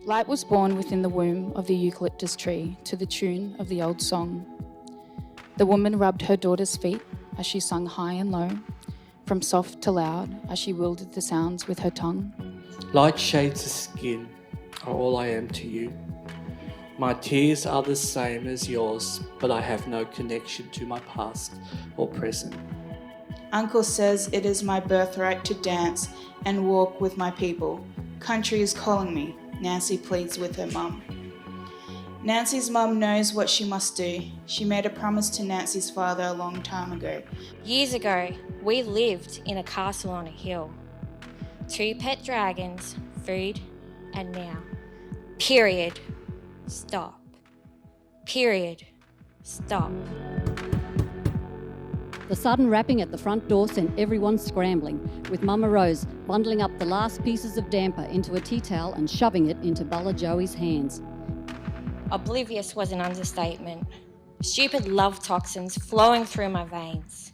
Light was born within the womb of the eucalyptus tree to the tune of the old song. The woman rubbed her daughter's feet as she sung high and low, from soft to loud as she wielded the sounds with her tongue. Light shades of skin are all I am to you. My tears are the same as yours, but I have no connection to my past or present. Uncle says it is my birthright to dance and walk with my people. Country is calling me, Nancy pleads with her mum. Nancy's mum knows what she must do. She made a promise to Nancy's father a long time ago. Years ago, we lived in a castle on a hill. 2 pet dragons, food, and now. Period. Stop. Period. Stop. The sudden rapping at the front door sent everyone scrambling, with Mama Rose bundling up the last pieces of damper into a tea towel and shoving it into Wiradjuri's hands. Oblivious was an understatement. Stupid love toxins flowing through my veins.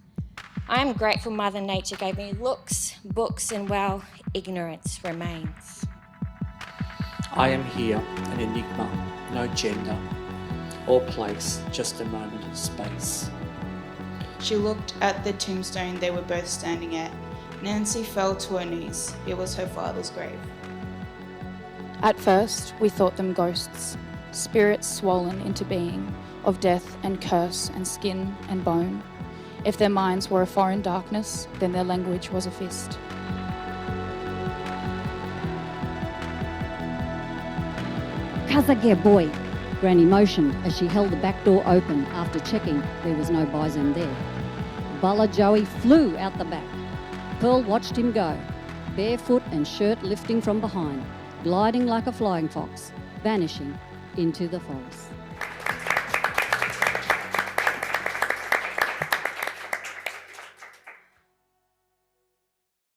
I am grateful Mother Nature gave me looks, books, and well, ignorance remains. I am here, an enigma, no gender or place, just a moment of space. She looked at the tombstone they were both standing at. Nancy fell to her knees. It was her father's grave. At first, we thought them ghosts, spirits swollen into being, of death and curse and skin and bone. If their minds were a foreign darkness, then their language was a fist. Kazage boy, Granny motioned as she held the back door open after checking there was no bison there. Wiradjuri flew out the back. Pearl watched him go, barefoot and shirt lifting from behind, gliding like a flying fox, vanishing into the forest.